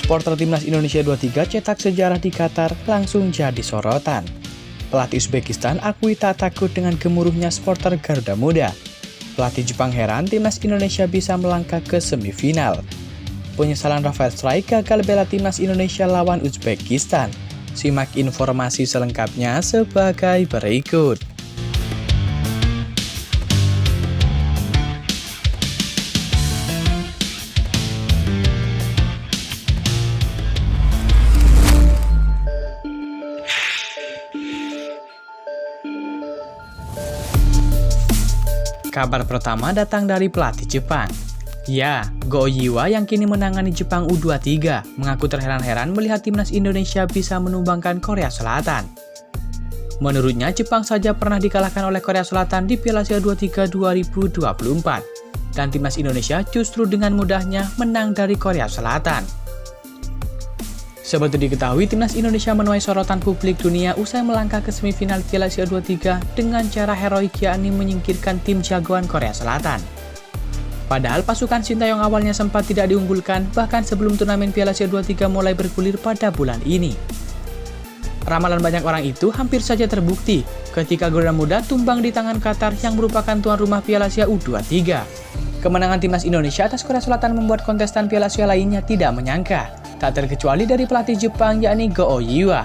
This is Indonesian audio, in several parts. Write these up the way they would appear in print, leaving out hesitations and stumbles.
Supporter Timnas Indonesia 23 cetak sejarah di Qatar langsung jadi sorotan. Pelatih Uzbekistan akui tak takut dengan gemuruhnya supporter Garuda Muda. Pelatih Jepang heran Timnas Indonesia bisa melangkah ke semifinal. Penyesalan Rafael Struijk gagal bela Timnas Indonesia lawan Uzbekistan. Simak informasi selengkapnya sebagai berikut. Kabar pertama datang dari pelatih Jepang. Ya, Go Oiwa yang kini menangani Jepang U23 mengaku terheran-heran melihat Timnas Indonesia bisa menumbangkan Korea Selatan. Menurutnya, Jepang saja pernah dikalahkan oleh Korea Selatan di Piala Asia 23 2024. Dan Timnas Indonesia justru dengan mudahnya menang dari Korea Selatan. Seperti diketahui, Timnas Indonesia menuai sorotan publik dunia usai melangkah ke semifinal Piala Asia 23 dengan cara heroik, yakni menyingkirkan tim jagoan Korea Selatan. Padahal pasukan Sintayong awalnya sempat tidak diunggulkan bahkan sebelum turnamen Piala Asia 23 mulai bergulir pada bulan ini. Ramalan banyak orang itu hampir saja terbukti ketika Garuda Muda tumbang di tangan Qatar yang merupakan tuan rumah Piala Asia U23. Kemenangan Timnas Indonesia atas Korea Selatan membuat kontestan Piala Asia lainnya tidak menyangka. Tak terkecuali dari pelatih Jepang yakni Go Oiwa.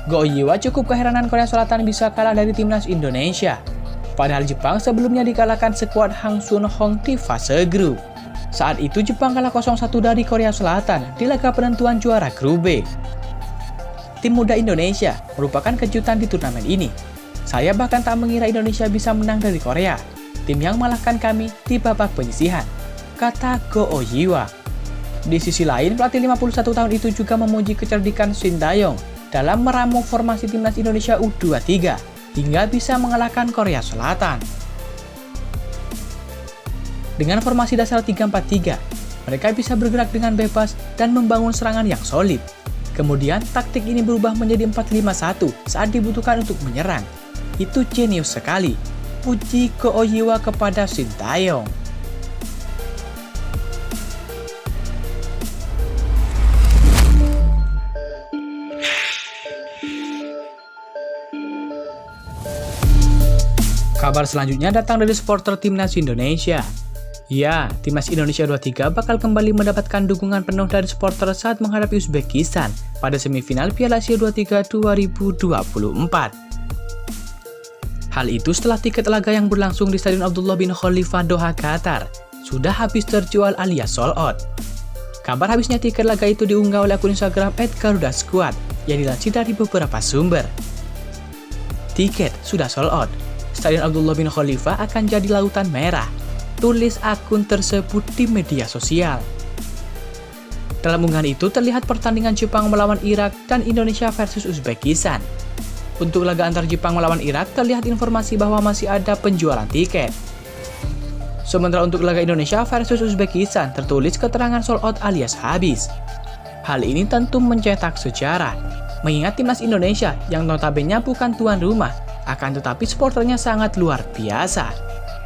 Go Oiwa cukup keheranan Korea Selatan bisa kalah dari Timnas Indonesia. Padahal Jepang sebelumnya dikalahkan skuad Hang Sun Hong di fase grup. Saat itu Jepang kalah 0-1 dari Korea Selatan di laga penentuan juara grup B. Tim muda Indonesia merupakan kejutan di turnamen ini. Saya bahkan tak mengira Indonesia bisa menang dari Korea, tim yang mengalahkan kami di babak penyisihan, kata Go Oiwa. Di sisi lain, pelatih 51 tahun itu juga memuji kecerdikan Sintayong dalam meramu formasi Timnas Indonesia U23 hingga bisa mengalahkan Korea Selatan. Dengan formasi dasar 3-4-3, mereka bisa bergerak dengan bebas dan membangun serangan yang solid. Kemudian, taktik ini berubah menjadi 4-5-1 saat dibutuhkan untuk menyerang. Itu jenius sekali, puji Go Oiwa kepada Sintayong. Kabar selanjutnya datang dari supporter Timnas Indonesia. Ya, Timnas Indonesia 23 bakal kembali mendapatkan dukungan penuh dari supporter saat menghadapi Uzbekistan pada semifinal Piala Asia 23 2024. Hal itu setelah tiket laga yang berlangsung di Stadion Abdullah bin Khalifa Doha, Qatar sudah habis terjual alias sold out. Kabar habisnya tiket laga itu diunggah oleh akun Instagram @GarudaSquad yang dilansir dari beberapa sumber. Tiket sudah sold out. Stadion Abdullah bin Khalifa akan jadi lautan merah, tulis akun tersebut di media sosial. Dalam unggahan itu terlihat pertandingan Jepang melawan Irak dan Indonesia versus Uzbekistan. Untuk laga antar Jepang melawan Irak terlihat informasi bahwa masih ada penjualan tiket. Sementara untuk laga Indonesia versus Uzbekistan tertulis keterangan sold out alias habis. Hal ini tentu mencetak sejarah, mengingat Timnas Indonesia yang notabene bukan tuan rumah, akan tetapi supporternya sangat luar biasa,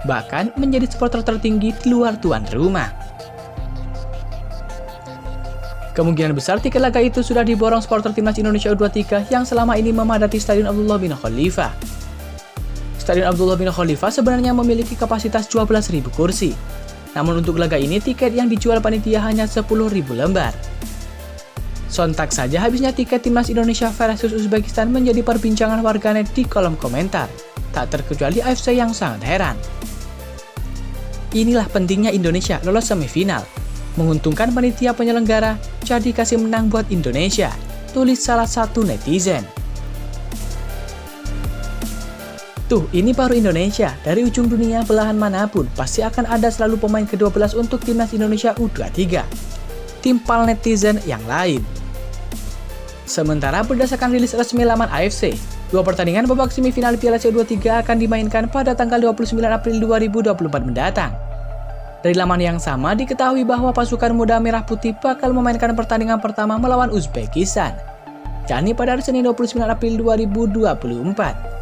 bahkan menjadi supporter tertinggi di luar tuan rumah. Kemungkinan besar tiket laga itu sudah diborong supporter Timnas Indonesia U23 yang selama ini memadati Stadion Abdullah bin Khalifa. Stadion Abdullah bin Khalifa sebenarnya memiliki kapasitas 12.000 kursi, namun untuk laga ini tiket yang dijual panitia hanya 10.000 lembar. Sontak saja habisnya tiket Timnas Indonesia versus Uzbekistan menjadi perbincangan warganet di kolom komentar. Tak terkecuali AFC yang sangat heran. Inilah pentingnya Indonesia lolos semifinal. Menguntungkan panitia penyelenggara, jadi kasih menang buat Indonesia, tulis salah satu netizen. Tuh, ini baru Indonesia. Dari ujung dunia belahan manapun, pasti akan ada selalu pemain ke-12 untuk Timnas Indonesia U23. Timpal netizen yang lain. Sementara berdasarkan rilis resmi laman AFC, dua pertandingan babak semifinal Piala Asia 23 akan dimainkan pada tanggal 29 April 2024 mendatang. Dari laman yang sama diketahui bahwa pasukan muda merah putih bakal memainkan pertandingan pertama melawan Uzbekistan, yakni pada hari Senin 29 April 2024.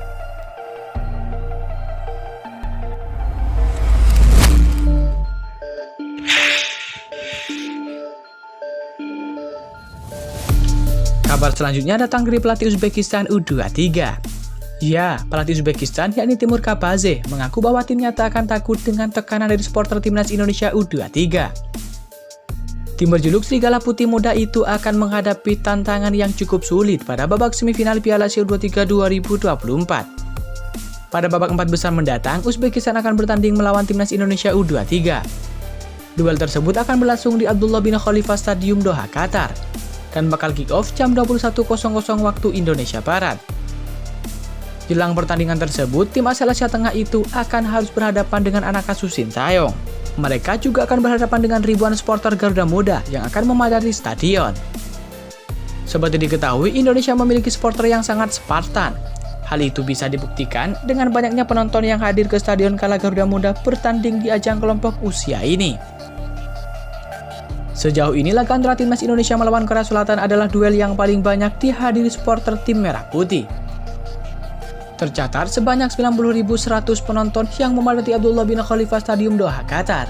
Kabar selanjutnya datang dari pelatih Uzbekistan U23. Ya, pelatih Uzbekistan yakni Timur Kapadze mengaku bahwa timnya tak akan takut dengan tekanan dari supporter timnas Indonesia U23. Tim berjuluk Serigala Putih Muda itu akan menghadapi tantangan yang cukup sulit pada babak semifinal Piala Asia U23 2024. Pada babak 4 besar mendatang, Uzbekistan akan bertanding melawan timnas Indonesia U23. Duel tersebut akan berlangsung di Abdullah bin Khalifa Stadium Doha, Qatar, dan bakal kick-off jam 21.00 waktu Indonesia Barat. Jelang pertandingan tersebut, tim asal Asia Tengah itu akan harus berhadapan dengan anak asuh Sintayong. Mereka juga akan berhadapan dengan ribuan supporter Garuda Muda yang akan memadati stadion. Seperti diketahui, Indonesia memiliki supporter yang sangat Spartan. Hal itu bisa dibuktikan dengan banyaknya penonton yang hadir ke stadion kala Garuda Muda bertanding di ajang kelompok usia ini. Sejauh ini, laga antara timnas Indonesia melawan Korea Selatan adalah duel yang paling banyak dihadiri supporter tim Merah Putih. Tercatat sebanyak 90.100 penonton yang memadati Abdullah bin Khalifa Stadium Doha, Qatar.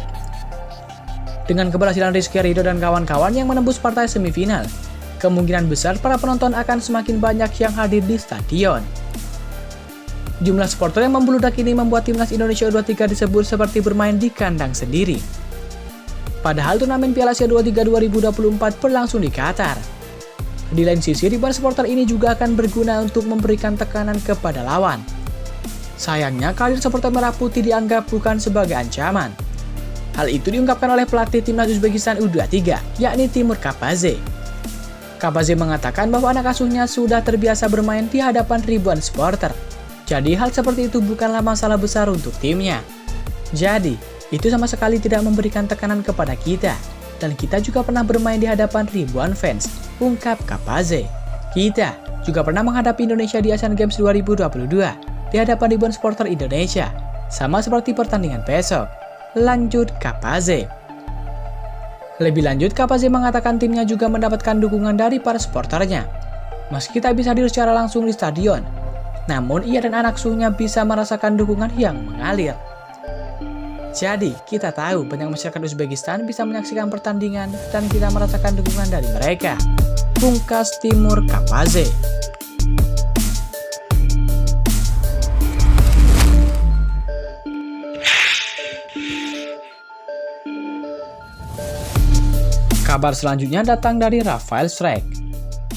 Dengan keberhasilan Rizky Ridho dan kawan-kawan yang menembus partai semifinal, kemungkinan besar para penonton akan semakin banyak yang hadir di stadion. Jumlah supporter yang membludak ini membuat timnas Indonesia U23 disebut seperti bermain di kandang sendiri. Padahal turnamen Piala Asia U23 2024 berlangsung di Qatar. Di lain sisi, ribuan supporter ini juga akan berguna untuk memberikan tekanan kepada lawan. Sayangnya, kehadiran supporter Merah Putih dianggap bukan sebagai ancaman. Hal itu diungkapkan oleh pelatih timnas Uzbekistan U23, yakni Timur Kapadze. Kapadze mengatakan bahwa anak asuhnya sudah terbiasa bermain di hadapan ribuan supporter. Jadi, hal seperti itu bukanlah masalah besar untuk timnya. Jadi, itu sama sekali tidak memberikan tekanan kepada kita. Dan kita juga pernah bermain di hadapan ribuan fans, ungkap Kapadze. Kita juga pernah menghadapi Indonesia di Asian Games 2022 di hadapan ribuan supporter Indonesia, sama seperti pertandingan besok, lanjut Kapadze. Lebih lanjut, Kapadze mengatakan timnya juga mendapatkan dukungan dari para supporternya. Meski tak bisa hadir secara langsung di stadion, namun ia dan anak asuhnya bisa merasakan dukungan yang mengalir. Jadi, kita tahu banyak masyarakat Uzbekistan bisa menyaksikan pertandingan dan kita merasakan dukungan dari mereka. Pungkas Timur Kapadze. Kabar selanjutnya datang dari Rafael Strijk.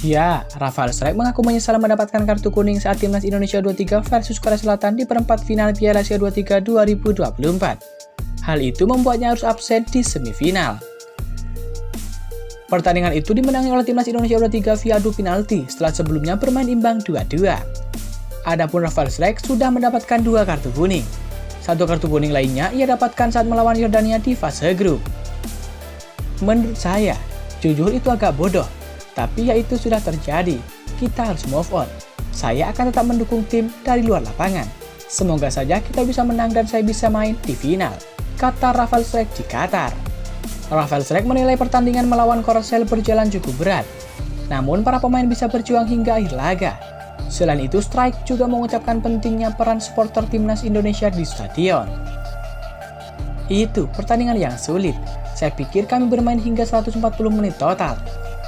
Ya, Rafael Strijk mengaku menyesal mendapatkan kartu kuning saat timnas Indonesia U23 versus Korea Selatan di perempat final Piala Asia U23 2024. Hal itu membuatnya harus absen di semifinal. Pertandingan itu dimenangi oleh timnas Indonesia U23 via adu penalti setelah sebelumnya bermain imbang 2-2. Adapun Rafael Strijk sudah mendapatkan 2 kartu kuning. 1 kartu kuning lainnya ia dapatkan saat melawan Yordania di fase grup. Menurut saya, jujur itu agak bodoh, tapi ya itu sudah terjadi. Kita harus move on. Saya akan tetap mendukung tim dari luar lapangan. Semoga saja kita bisa menang dan saya bisa main di final, kata Rafael Strijk di Qatar. Rafael Strijk menilai pertandingan melawan Korsel berjalan cukup berat, namun para pemain bisa berjuang hingga akhir laga. Selain itu, Strijk juga mengucapkan pentingnya peran supporter timnas Indonesia di stadion. Itu pertandingan yang sulit. Saya pikir kami bermain hingga 140 menit total.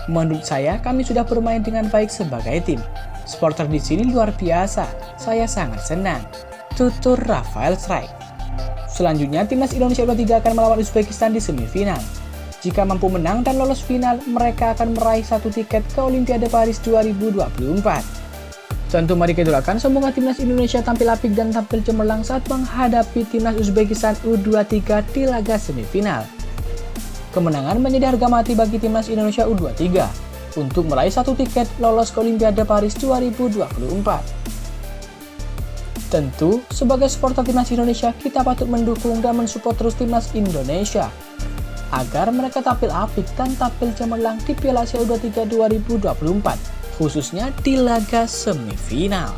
Menurut saya, kami sudah bermain dengan baik sebagai tim. Supporter di sini luar biasa. Saya sangat senang, tutur Rafael Strijk. Selanjutnya, timnas Indonesia U23 akan melawan Uzbekistan di semifinal. Jika mampu menang dan lolos final, mereka akan meraih 1 tiket ke Olimpiade Paris 2024. Tentu mari kita doakan semoga timnas Indonesia tampil apik dan tampil cemerlang saat menghadapi timnas Uzbekistan U23 di laga semifinal. Kemenangan menjadi harga mati bagi timnas Indonesia U23 untuk meraih 1 tiket lolos ke Olimpiade Paris 2024. Tentu, sebagai supporter timnas Indonesia, kita patut mendukung dan mensupport terus timnas Indonesia agar mereka tampil apik dan tampil cemerlang di Piala Asia U23 2024, khususnya di laga semifinal.